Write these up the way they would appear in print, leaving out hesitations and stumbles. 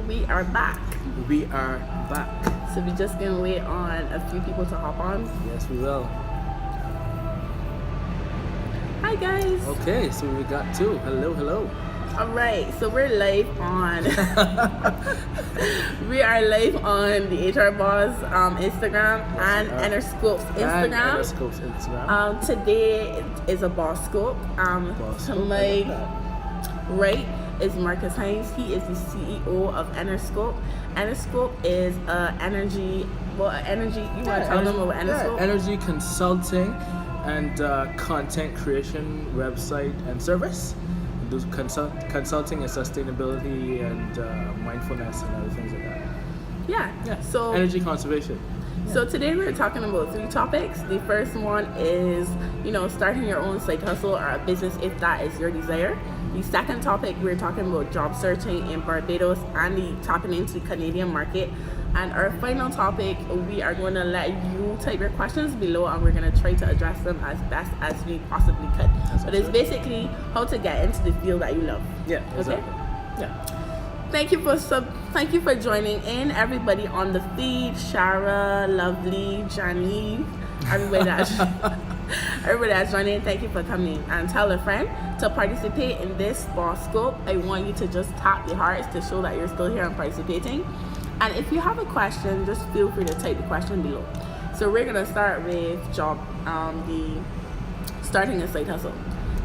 we are back. We are back. So we're just gonna wait on a few people to hop on. Yes, we will. Hi guys. Okay, so we got two. Hello. All right, so we're live on. We are live on the HR Boss Instagram and Enerscope's Instagram. Today is a Boss Scope. To my right is Marcus Hinds. He is the CEO of Enerscope. Enerscope is energy. You want to tell them about Enerscope? Yeah, energy consulting and content creation website and service. Do consulting and sustainability and mindfulness and other things like that. Yeah. So energy conservation. So today we're talking about 3 topics. The first one is, starting your own side hustle or a business if that is your desire. The second topic, we're talking about job searching in Barbados and tapping into the Canadian market. And our final topic, we are going to let you type your questions below and we're going to try to address them as best as we possibly could. But it's basically how to get into the field that you love. Yeah, exactly. Okay? Yeah. Thank you for joining in, everybody on the feed. Shara, Lovely, Jani, everybody that's joining. Thank you for coming, and tell a friend to participate in this Boss Scope. I want you to just tap the hearts to show that you're still here and participating. And if you have a question, just feel free to type the question below. So we're gonna start with starting a side hustle.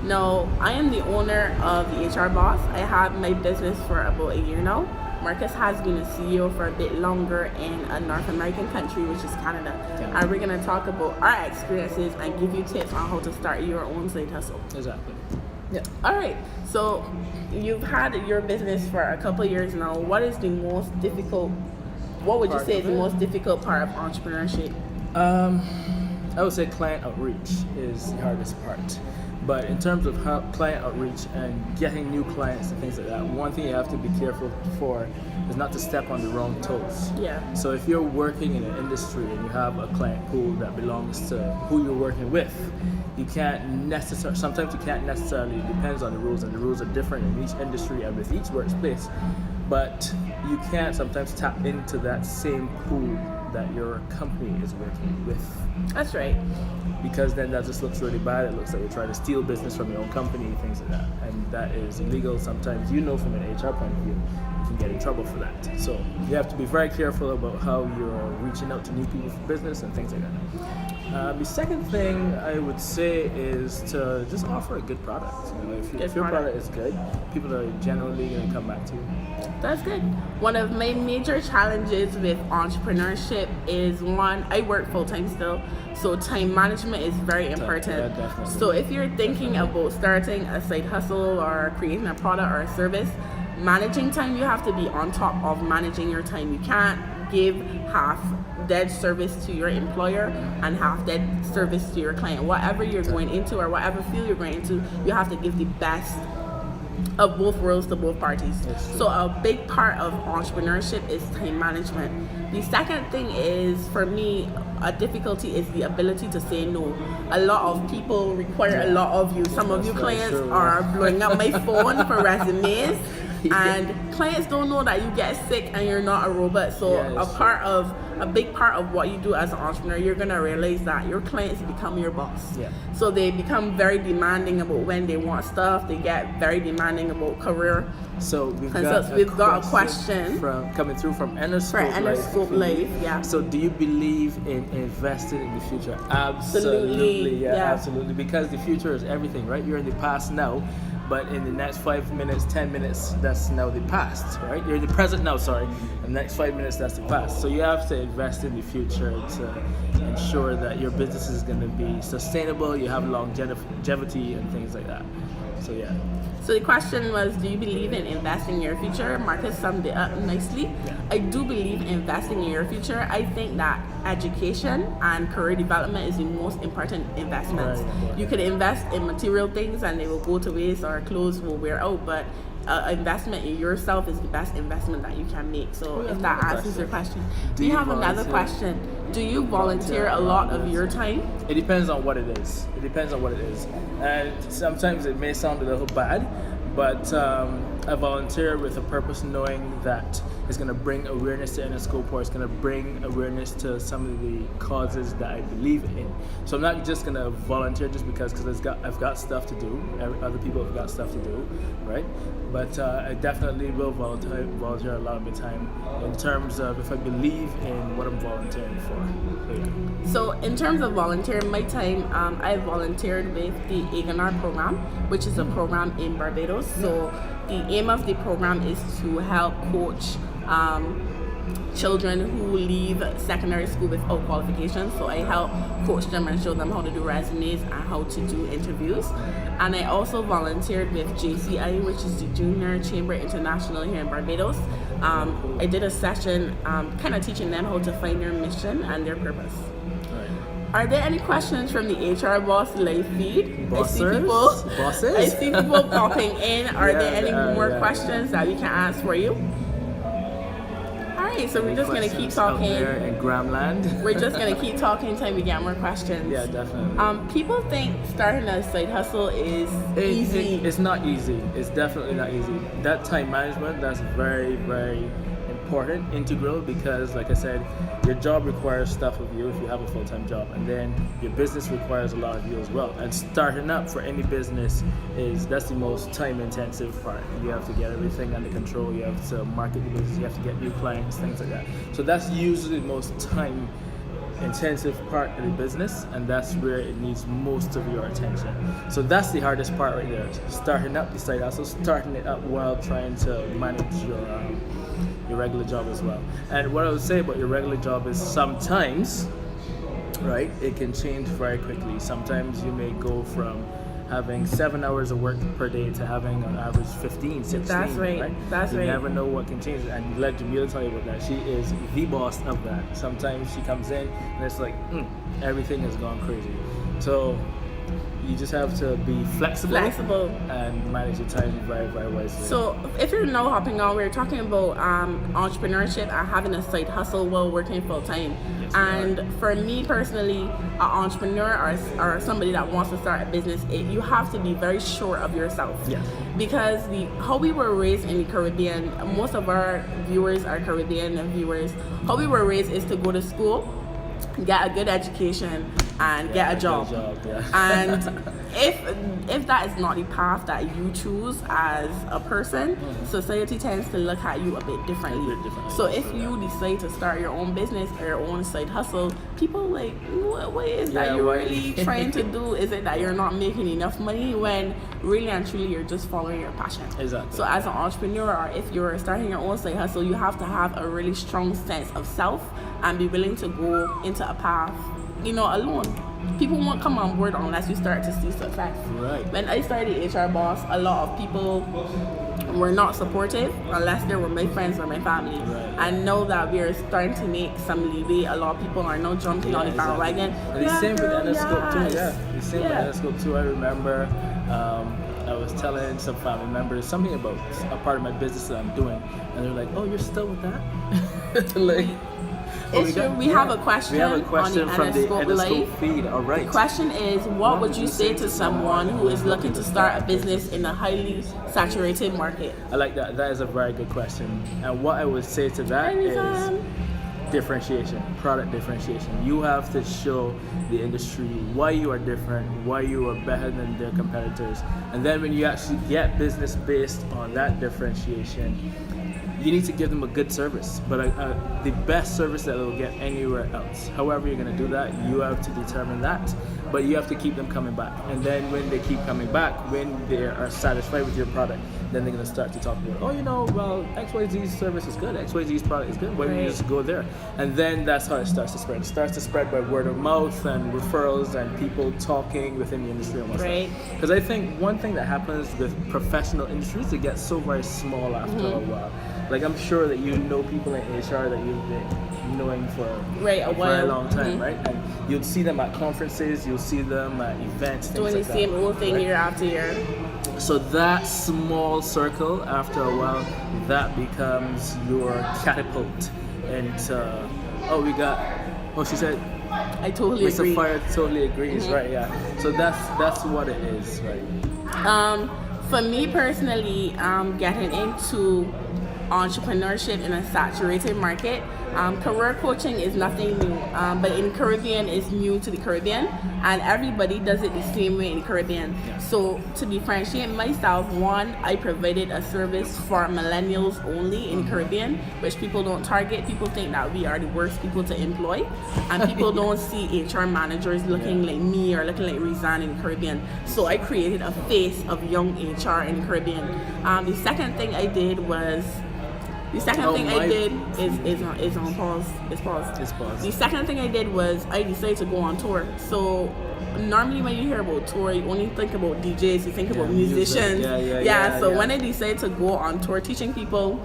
Now, I am the owner of the HR Boss. I have my business for about a year now. Marcus has been a CEO for a bit longer in a North American country, which is Canada. Yeah. And we're going to talk about our experiences and give you tips on how to start your own side hustle. Exactly. Yeah. All right. So you've had your business for a couple of years now. What would you say is the most difficult part of entrepreneurship? I would say client outreach is the hardest part. But in terms of client outreach and getting new clients and things like that, one thing you have to be careful for is not to step on the wrong toes. Yeah. So if you're working in an industry and you have a client pool that belongs to who you're working with, sometimes you can't necessarily, it depends on the rules, and the rules are different in each industry and with each workplace, but you can't sometimes tap into that same pool that your company is working with. That's right. Because then that just looks really bad. It looks like you're trying to steal business from your own company, things like that. And that is illegal. Sometimes, from an HR point of view, you can get in trouble for that. So you have to be very careful about how you're reaching out to new people for business and things like that. The second thing I would say is to just offer a good product. If your product is good, people are generally going to come back to you. That's good. One of my major challenges with entrepreneurship is I work full-time still, so time management is very important. Yeah, definitely. So if you're thinking about starting a side hustle or creating a product or a service, managing time, you have to be on top of managing your time. You can't give half dead service to your employer and half dead service to your client. Whatever you're going into or whatever field you're going into, you have to give the best of both worlds to both parties. So a big part of entrepreneurship is time management. The second thing is, for me, a difficulty is the ability to say no. A lot of people require a lot of you. Some of you clients are blowing up my phone for resumes. And clients don't know that you get sick and you're not a robot. So a big part of what you do as an entrepreneur, you're gonna realize that your clients become your boss. Yeah. So they become very demanding about when they want stuff. They get very demanding about career. So we've got a question coming through from Enerscope. Enerscope Live. Yeah. So do you believe in investing in the future? Absolutely. Yeah, absolutely. Because the future is everything, right? You're in the past now. But in the next 5 minutes, 10 minutes, that's now the past, right? You're in the present now, sorry. The next 5 minutes, that's the past. So you have to invest in the future to ensure that your business is going to be sustainable, you have longevity and things like that. So yeah. So the question was, do you believe in investing in your future? Marcus summed it up nicely. Yeah. I do believe in investing in your future. I think that education and career development is the most important investments. Right. You could invest in material things and they will go to waste or clothes will wear out, but investment in yourself is the best investment that you can make. So if that answers your question. Do you have another question? Do you volunteer a lot of your time? It depends on what it is. And sometimes it may sound a little bad, but I volunteer with a purpose, knowing that it's going to bring awareness to Enerscope, or it's going to bring awareness to some of the causes that I believe in. So I'm not just going to volunteer just because I've got stuff to do. Other people have got stuff to do, right? But I definitely will volunteer a lot of the time in terms of if I believe in what I'm volunteering for. So in terms of volunteering, my time, I volunteered with the AGNR program, which is a program in Barbados. So the aim of the program is to help coach children who leave secondary school without qualifications. So I help coach them and show them how to do resumes and how to do interviews. And I also volunteered with JCI, which is the Junior Chamber International here in Barbados. I did a session kind of teaching them how to find their mission and their purpose. Are there any questions from the HR Boss live feed? Bosses? I see people popping in. Are there any more questions that we can ask for you? Alright, so we're just going to keep talking. Out there in Gramland. We're just going to keep talking until we get more questions. Yeah, definitely. People think starting a side hustle is easy. It's not easy. It's definitely not easy. That time management, that's very, very important, integral, because like I said, your job requires stuff of you if you have a full-time job, and then your business requires a lot of you as well. And starting up for any business that's the most time intensive part. You have to get everything under control, you have to market the business, you have to get new clients, things like that. So that's usually the most time intensive part of the business, and that's where it needs most of your attention. So that's the hardest part right there, starting up the side hustle, starting it up while trying to manage your regular job as well. And what I would say about your regular job is sometimes, right, it can change very quickly. Sometimes you may go from having 7 hours of work per day to having on average 15, 16. That's right. You never know what can change. And let Jamila tell you about that. She is the boss of that. Sometimes she comes in and it's like, everything has gone crazy. So you just have to be flexible and manage your time very, very wisely. So if you're now hopping on, we're talking about entrepreneurship and having a side hustle while working full time. Yes, and for me personally, an entrepreneur or somebody that wants to start a business, you have to be very sure of yourself. Yes. Because how we were raised in the Caribbean, most of our viewers are Caribbean viewers. How we were raised is to go to school, get a good education, and get a job. And if that is not the path that you choose as a person, society tends to look at you a bit differently. So if you decide to start your own business or your own side hustle, people like, what is that you're really trying to do? Is it that you're not making enough money, when really and truly you're just following your passion? Exactly. So as an entrepreneur, or if you're starting your own side hustle, you have to have a really strong sense of self and be willing to go into a path, alone. People won't come on board unless you start to see success. Right. When I started HR Boss, a lot of people were not supportive unless they were my friends or my family. Right. And now that we are starting to make some leeway, a lot of people are now jumping on the bandwagon. And the same with Enerscope too. The same with Enerscope too. I remember I was telling some family members something about a part of my business that I'm doing, and they're like, "Oh, you're still with that?" Like. We have a question from the Enerscope feed. All right. The question is, what would you say to someone who is looking to start a business in a highly saturated market? I like that. That is a very good question. And what I would say to that is differentiation, product differentiation. You have to show the industry why you are different, why you are better than their competitors. And then when you actually get business based on that differentiation, you need to give them a good service, but the best service that they'll get anywhere else. However you're going to do that, you have to determine that, but you have to keep them coming back. And then when they keep coming back, when they are satisfied with your product, then they're going to start to talk about, XYZ's service is good, XYZ's product is good, why don't you just go there? And then that's how it starts to spread. It starts to spread by word of mouth and referrals and people talking within the industry almost. Right. Because I think one thing that happens with professional industries, it gets so very small after a while. Like, I'm sure that you know people in HR that you've been knowing for a very long time, right? And you'll see them at conferences, you'll see them at events, things doing like the same old thing year after year. So that small circle, after a while, that becomes your catapult. And she said, I totally agree. Mr. Fire totally agrees, right? Yeah. So that's what it is, right? For me personally, getting into entrepreneurship in a saturated market, career coaching is nothing new, but in Caribbean it's new to the Caribbean, and everybody does it the same way in the Caribbean. So to differentiate myself, one, I provided a service for millennials only in the Caribbean, which people don't target. People think that we are the worst people to employ, and people don't see HR managers looking like me or looking like Rizan in the Caribbean. So I created a face of young HR in the Caribbean. The second thing I did was is on pause. It's pause. The second thing I did was I decided to go on tour. So normally when you hear about tour, you only think about DJs, you think about musicians. So when I decided to go on tour teaching people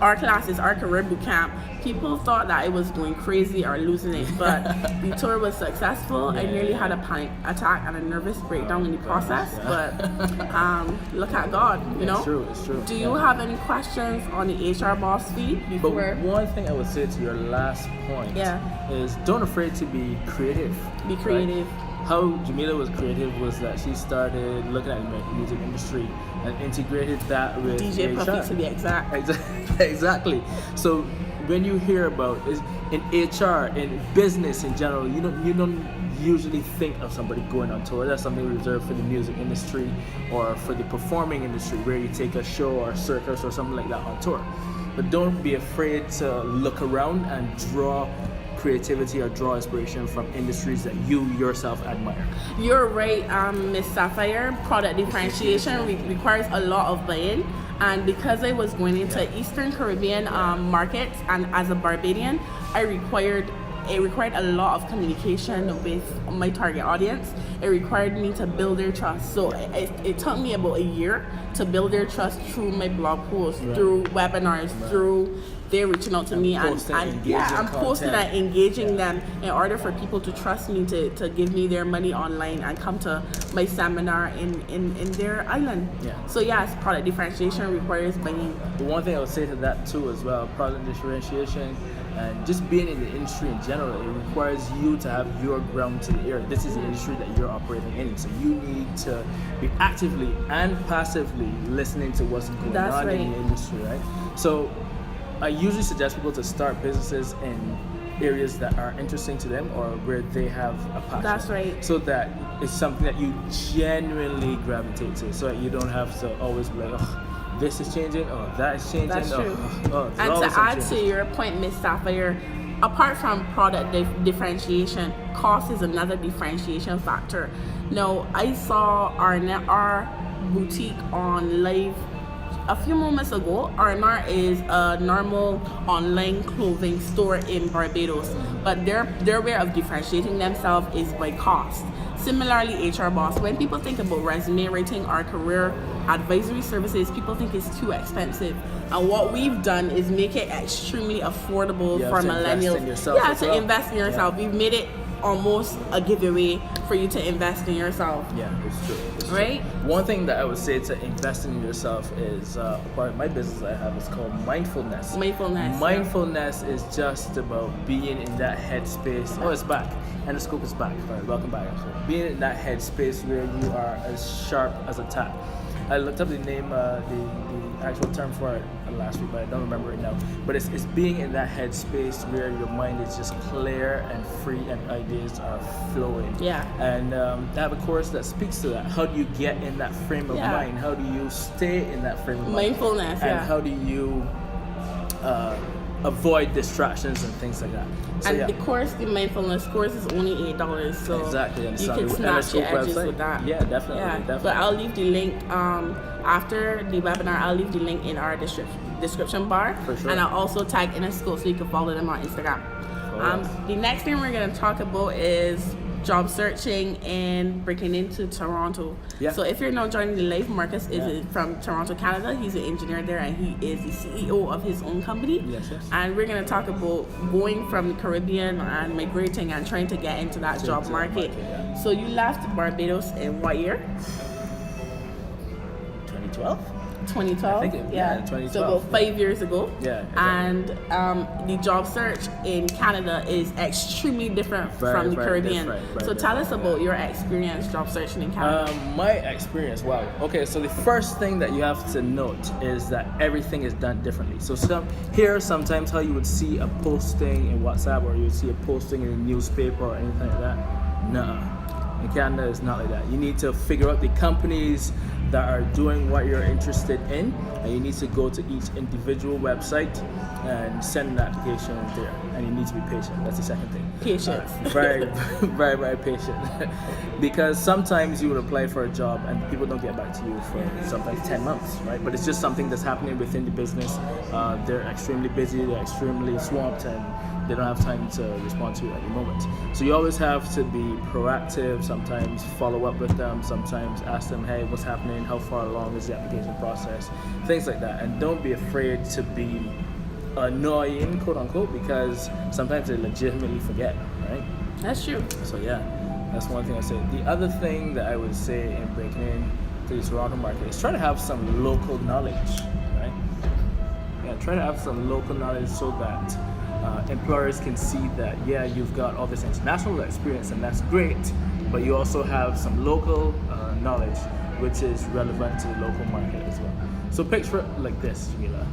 our classes, our career boot camp, people thought that I was going crazy or losing it, but the tour was successful. I nearly had a panic attack and a nervous breakdown in the process, but look at God, you know? It's true. Do you have any questions on the HR boss feed before? But one thing I would say to your last point is don't afraid to be creative. Be creative. Right? How Jamila was creative was that she started looking at the music industry and integrated that with DJ HR. Puffy to be exact. Exactly. So when you hear about is in HR, in business in general, you don't usually think of somebody going on tour. That's something reserved for the music industry or for the performing industry, where you take a show or a circus or something like that on tour. But don't be afraid to look around and draw creativity or draw inspiration from industries that you yourself admire. You're right, Miss Sapphire. Product differentiation requires a lot of buy-in, and because I was going into Eastern Caribbean markets, and as a Barbadian, it required a lot of communication with my target audience. It required me to build their trust. So it took me about a year to build their trust through my blog posts, through webinars, through they're reaching out to me and I'm posting and engaging them in order for people to trust me to give me their money online and come to my seminar in their island. So yes, product differentiation requires buying. But one thing I would say to that too as well, product differentiation and just being in the industry in general, it requires you to have your ground to the ear. This is the industry that you're operating in, so you need to be actively and passively listening to what's going on in the industry, right? So I usually suggest people to start businesses in areas that are interesting to them or where they have a passion. That's right. So that it's something that you genuinely gravitate to, so that you don't have to always be like, oh, this is changing, oh, that is changing. That's true. And to add to your point, Miss Sapphire, apart from product differentiation, cost is another differentiation factor. Now, I saw our boutique on live a few moments ago. R&R is a normal online clothing store in Barbados, but their way of differentiating themselves is by cost. Similarly, HR Boss, when people think about resume writing or career advisory services, people think it's too expensive. And what we've done is make it extremely affordable for millennials. Invest in yourself. We've made it almost a giveaway for you to invest in yourself. Yeah, it's true. Right? One thing that I would say to invest in yourself is part of my business I have is called mindfulness. Mindfulness is just about being in that headspace. Oh, it's back. Enerscope is back. All right, welcome back. Being in that headspace where you are as sharp as a tack. I looked up the name, the actual term for it last week, but I don't remember it now. But it's being in that headspace where your mind is just clear and free and ideas are flowing. Yeah. And I have a course that speaks to that. How do you get in that frame of mind? How do you stay in that frame of mind? Mindfulness, and how do you avoid distractions and things like that? So, and the mindfulness course is only $8, so exactly. And you can snatch your edges with that. Yeah, definitely. But I'll leave the link after the webinar. I'll leave the link in our description bar, for sure. And I'll also tag Enerscope so you can follow them on Instagram. The next thing we're going to talk about is job searching and breaking into Toronto. So if you're now joining the live, Marcus is from Toronto, Canada. He's an engineer there and he is the CEO of his own company. And we're going to talk about going from the Caribbean and migrating and trying to get into that job market. So you left Barbados in what year? 2012. 2012. I think 2012. So about 5 years ago. Yeah. Exactly. And the job search in Canada is extremely different from the Caribbean. So tell us about your experience job searching in Canada. My experience, wow. Okay, so the first thing that you have to note is that everything is done differently. So sometimes how you would see a posting in WhatsApp or you would see a posting in a newspaper or anything like that. No. In Canada, it's not like that. You need to figure out the companies that are doing what you're interested in, and you need to go to each individual website and send an application there. And you need to be patient. That's the second thing. Patience. Very, very, very patient. Because sometimes you would apply for a job and people don't get back to you for sometimes 10 months, right? But it's just something that's happening within the business. They're extremely busy, they're extremely swamped, and they don't have time to respond to it at the moment. So you always have to be proactive, sometimes follow up with them, sometimes ask them, hey, what's happening? How far along is the application process? Things like that. And don't be afraid to be annoying, quote unquote, because sometimes they legitimately forget, right? That's true. So yeah, that's one thing I say. The other thing that I would say in breaking in to the Toronto market is try to have some local knowledge, right? Yeah, try to have some local knowledge so that employers can see that, yeah, you've got all this international experience and that's great, but you also have some local knowledge which is relevant to the local market as well. So picture it like this, Jamila.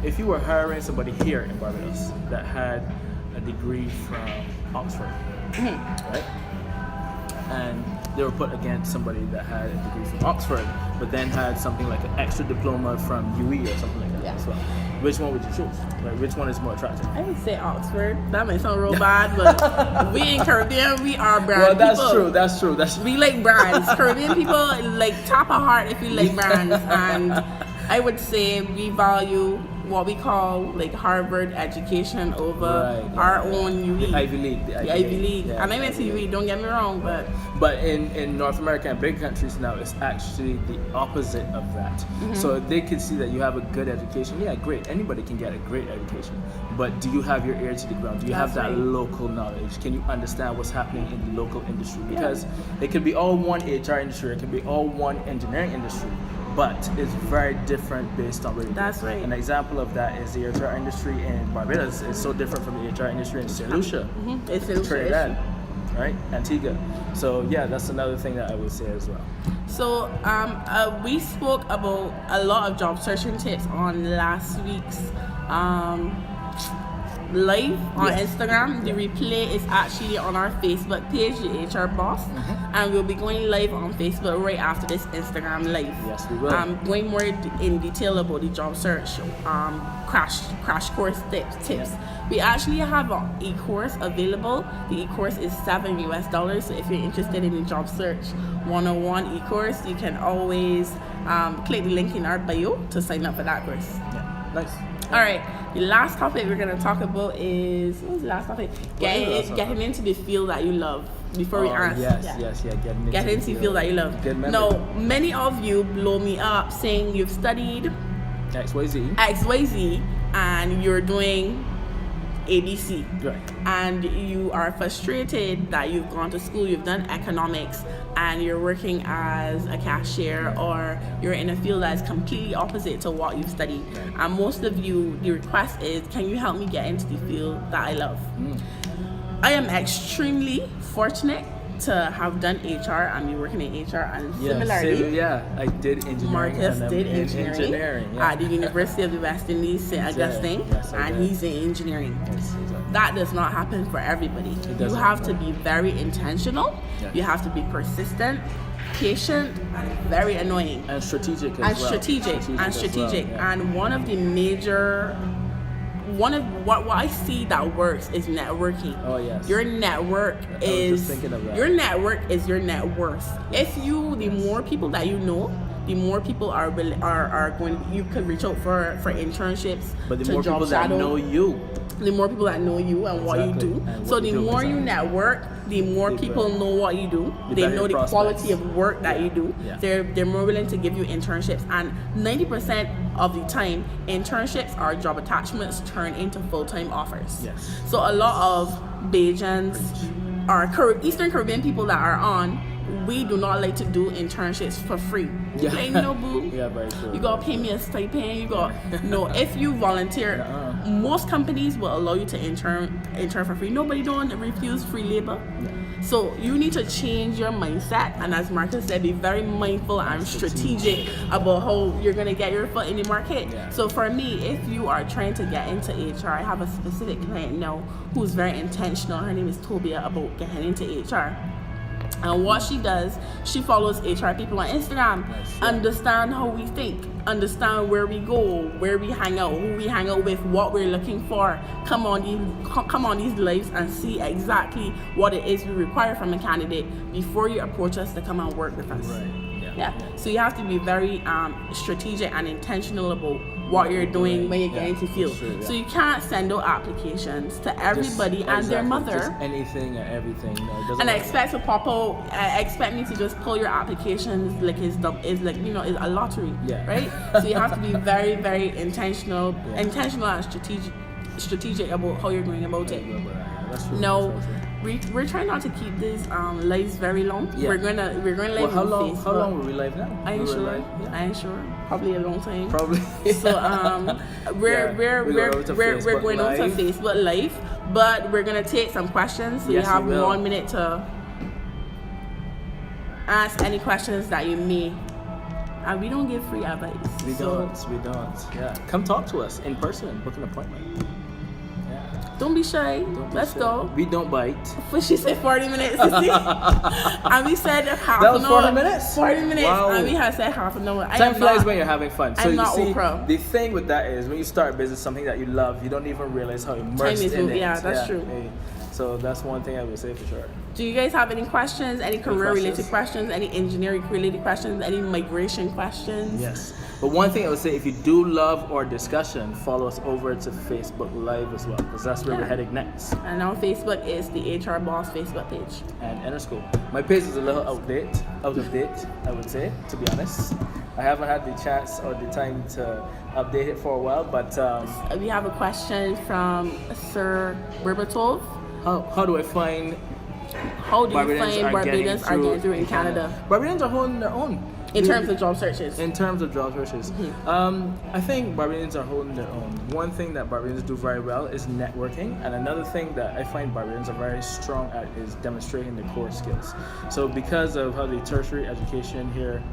If you were hiring somebody here in Barbados that had a degree from Oxford, right? And they were put against somebody that had a degree from Oxford, but then had something like an extra diploma from UE or something like that as well. Which one would you choose? Like, which one is more attractive? I would say Oxford. That might sound real bad, but we in Caribbean, we are brand people. That's true. We like brands. Caribbean people, like, tap a heart if you like brands. And I would say we value what we call like Harvard education over our own UE. The Ivy League. The Ivy League. Yeah, and I went to UE, don't get me wrong, but in North America and big countries now, it's actually the opposite of that. So they can see that you have a good education. Yeah, great. Anybody can get a great education. But do you have your ear to the ground? Do you have that local knowledge? Can you understand what's happening in the local industry? Because it could be all one HR industry, it can be all one engineering industry, but it's very different based on where you That's right. An example of that is the HR industry in Barbados is so different from the HR industry in St. Lucia, It's St. Trinidad, right? Antigua. So yeah, that's another thing that I would say as well. So we spoke about a lot of job searching tips on last week's live on Instagram. The replay is actually on our Facebook page, the HR Boss, and we'll be going live on Facebook right after this Instagram live. Yes, we will. Going more in detail about the job search crash course tips. We actually have an e-course available. The e-course is $7 So if you're interested in the job search 101 e-course, you can always click the link in our bio to sign up for that course. Yeah, nice. All right, the last topic we're going to talk about is, what was the last topic? Getting into the field that you love. Before we answer. Yes, getting into the field that you love. Now, many of you blow me up saying you've studied XYZ and you're doing ABC. Right. And you are frustrated that you've gone to school, you've done economics, and you're working as a cashier, or you're in a field that is completely opposite to what you've studied. And most of you, the request is, can you help me get into the field that I love? I am extremely fortunate to have done HR and be working in HR, and similarly, I did engineering. Marcus did engineering at the University of the West Indies, St. Augustine, and he's in engineering. That does not happen for everybody. You have to be very intentional. You have to be persistent, patient, and very annoying. And strategic as well. Strategic. And one of what I see that works is networking. Oh yes. Your network is your net worth. If the more people that you know, the more people are going. You can reach out for internships. But the more people that know you. The more people that know you and what you do. So the more you network, the more people know what you do. They know the quality of work that you do. They're more willing to give you internships. And 90% of the time, internships or job attachments turn into full-time offers. Yes. So a lot of Bajans or Eastern Caribbean people that are on, we do not like to do internships for free. Yeah. Like, no, boo. Yeah, very true. You gotta pay me a stipend. You got no. If you volunteer, most companies will allow you to intern for free. Nobody don't refuse free labor. Yeah. So you need to change your mindset, and as Marcus said, be very mindful and strategic about how you're gonna get your foot in the market. Yeah. So for me, if you are trying to get into HR, I have a specific client now who's very intentional. Her name is Tobia, about getting into HR. And what she does, she follows HR people on Instagram, understand how we think, understand where we go, where we hang out, who we hang out with, what we're looking for. Come on these lives and see exactly what it is we require from a candidate before you approach us to come and work with us. Right. Yeah. So you have to be very strategic and intentional about what you're doing when you get into field. True, So you can't send out applications to everybody and their mother. Just anything and everything. No, it doesn't And I matter. expect to pop out. Expect me to just pull your applications like it's like it's a lottery, Yeah. right? So you have to be very, very intentional and strategic about how you're going about it. That's true. No, That's true. we're trying not to keep these lives very long. Yeah. We're gonna live Well, how on long? Facebook. How long will we live now? I ain't We were sure. live? Yeah. I ain't sure. Probably a long time. Probably. So we're going over to Live. Facebook Live, but we're gonna take some questions. So Yes, you have we will. 1 minute to ask any questions that you may. And we don't give free advice. We don't. Yeah. Come talk to us in person. Book an appointment. Yeah. Don't be shy. Don't be Let's shy. go. We don't bite. But she said 40 minutes. You see? And we said half That was an hour. 40 minutes? 40 minutes. Wow. And we had said half an hour. Time flies when you're having fun. So I'm you not see, Oprah. the thing with that is when you start a business, something that you love, you don't even realize how immersed is in moving. it. Yeah, that's true. Hey, so that's one thing I would say for sure. Do you guys have any questions? Any career-related questions? questions? Any engineering-related questions? Any migration questions? Yes. But one thing I would say, if you do love our discussion, follow us over to Facebook Live as well, because that's where we're heading next. And our Facebook is the HR Boss Facebook page. And Enerscope. My page is a little out of date, I would say, to be honest. I haven't had the chance or the time to update it for a while, but We have a question from Sir Berbatov. how do I find How do you Barbadians find Barbadians are getting through in Canada? Barbadians are holding their own. In terms of job searches. In terms of job searches, I think Barbadians are holding their own. One thing that Barbadians do very well is networking, and another thing that I find Barbadians are very strong at is demonstrating their core skills. So because of how the tertiary education here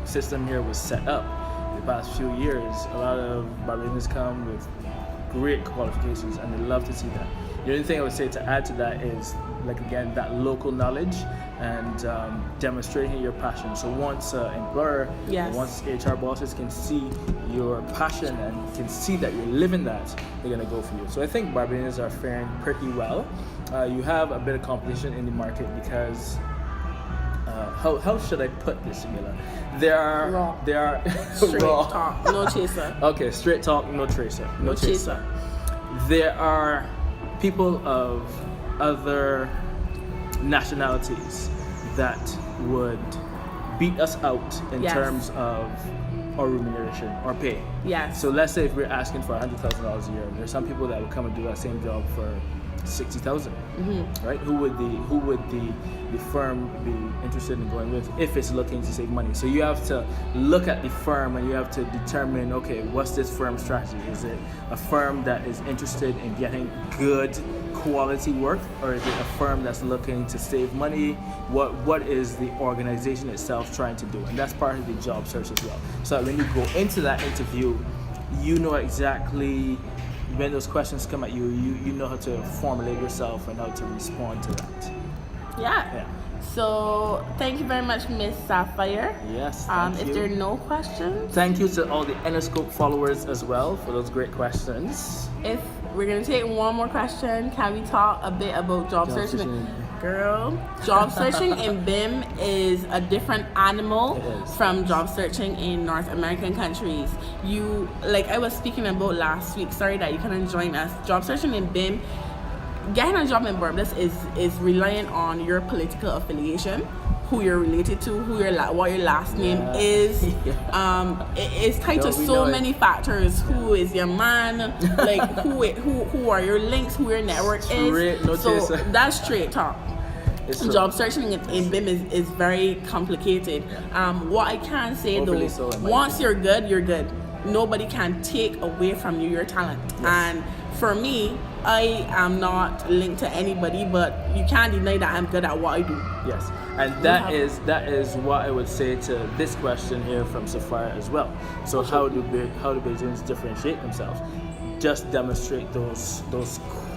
system here was set up in the past few years, a lot of Barbadians come with great qualifications, and they love to see that. The only thing I would say to add to that is, like, again, that local knowledge and demonstrating your passion. So once employer, once HR bosses can see your passion and can see that you're living that, they're gonna go for you. So I think Barbadians are faring pretty well. You have a bit of competition in the market because how should I put this, Jamila? There are Straight raw. talk, no chaser. Okay, straight talk, no tracer. No chaser. There are people of other nationalities that would beat us out in terms of our remuneration or pay. Yes. So let's say if we're asking for $100,000 a year, there's some people that would come and do that same job for $60,000, right? Who would the firm be interested in going with if it's looking to save money? So you have to look at the firm and you have to determine, okay, what's this firm's strategy? Is it a firm that is interested in getting good quality work, or is it a firm that's looking to save money? What is the organization itself trying to do? And that's part of the job search as well. So when you go into that interview, you know exactly when those questions come at you, you know how to formulate yourself and how to respond to that. Yeah. So thank you very much, Miss Sapphire. Yes. If there are no questions, thank you to all the Enerscope followers as well for those great questions. if we're gonna take one more question, can we talk a bit about job searching? Girl, job searching in BIM is a different animal from job searching in North American countries. You, like I was speaking about last week, sorry that you couldn't join us. Job searching in BIM, getting a job in Barbados is reliant on your political affiliation, who you're related to, what your last name is. It's tied to so many factors. Who is your man? Like who are your links? Who your network is? No so chaser. that's straight talk. It's true. Job searching in BIM is very complicated. What I can say Overly though, so, in my once opinion. you're good, you're good. Nobody can take away from you your talent. Yes. And for me, I am not linked to anybody, but you can't deny that I'm good at what I do. Yes, and that is what I would say to this question here from Sapphire as well. So how do Bajans differentiate themselves? Just demonstrate those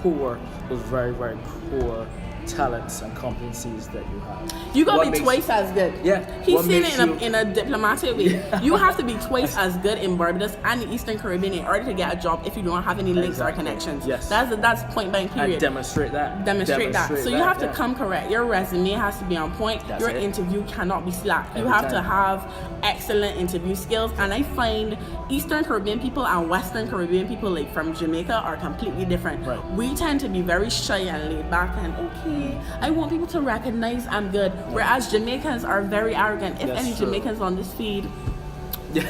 very, very core talents and competencies that you have. You gotta be twice as good. Yeah. He's saying it in a diplomatic way. You have to be twice as good in Barbados and the Eastern Caribbean in order to get a job if you don't have any links or connections. Yes. That's point blank period. And demonstrate that. Demonstrate that. So you have to come correct. Your resume has to be on point. Your interview cannot be slack. You have to have excellent interview skills. And I find Eastern Caribbean people and Western Caribbean people, like from Jamaica, are completely different. Right. We tend to be very shy and laid back and okay, I want people to recognize I'm good. Whereas Jamaicans are very arrogant. If any Jamaicans on this feed,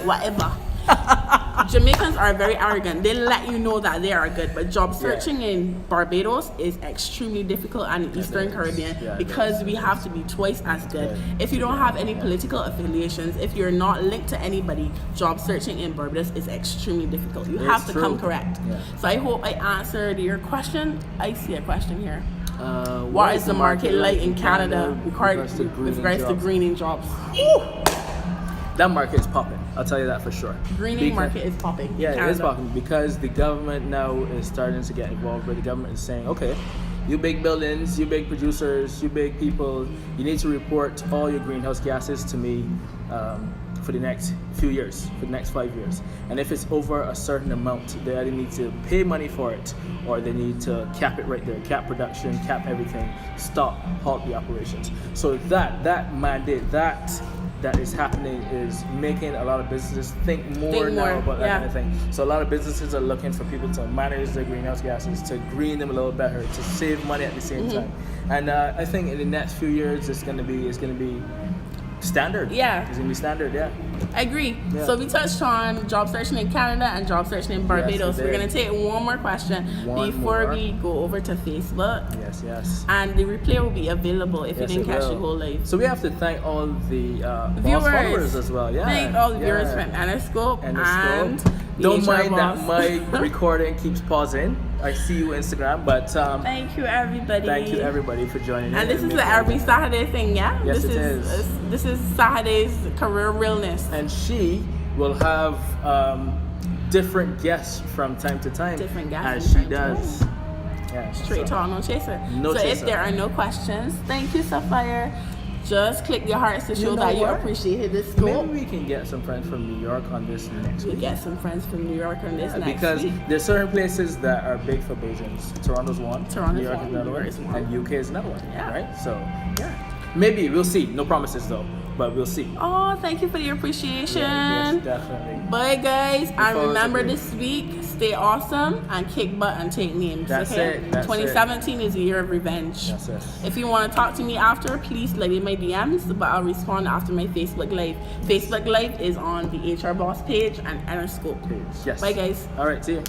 whatever. Jamaicans are very arrogant. They let you know that they are good. But job searching in Barbados is extremely difficult, and in Eastern Caribbean because we have to be twice as good. If you don't have any political affiliations, if you're not linked to anybody, job searching in Barbados is extremely difficult. You have to come correct. So I hope I answered your question. I see a question here. What is the market like in Canada with regards to greening jobs? That market is popping. I'll tell you that for sure. Greening market is popping. Yeah, it is popping because the government now is starting to get involved. Where the government is saying, okay, you big buildings, you big producers, you big people, you need to report all your greenhouse gases to me for the next few years, for the next 5 years. And if it's over a certain amount, they either need to pay money for it or they need to cap it right there, cap production, cap everything, stop, halt the operations. So that mandate, that is happening is making a lot of businesses think more now about that kind of thing. So a lot of businesses are looking for people to manage their greenhouse gases, to green them a little better, to save money at the same time. And I think in the next few years it's gonna be standard. Yeah. It's gonna be standard, yeah. I agree. Yeah. So we touched on job searching in Canada and job searching in Barbados. We're gonna take one more question before we go over to Facebook. Yes. And the replay will be available if you didn't catch the whole live. So we have to thank all the followers as well. Yeah. Thank all the viewers from Enerscope. And don't mind that my recording keeps pausing. I see you Instagram, but thank you everybody. Thank you everybody for joining. And this is an every Saturday thing, yeah? Yes, This is Saturday's career realness. And she will have different guests from time to time. Different guests. As she does. Yeah, Straight talk, no chaser. No chaser. If there are no questions, thank you, Sapphire. Just click your hearts to show that you appreciate this scope. Maybe we can get some friends from New York on this next week. We get some friends from New York on this next week. Because there's certain places that are big for Bajans. Toronto's one. New York is another one. And UK is another one. Yeah. Right? So, maybe. We'll see. No promises though. But we'll see. Oh, thank you for the appreciation. Yes, definitely. Bye, guys. And remember this week, stay awesome and kick butt and take names. That's it. 2017 is a year of revenge. That's it. If you want to talk to me after, please slide in my DMs, but I'll respond after my Facebook Live. Facebook Live is on the HR Boss page and Enerscope page. Yes. Bye, guys. All right, see you.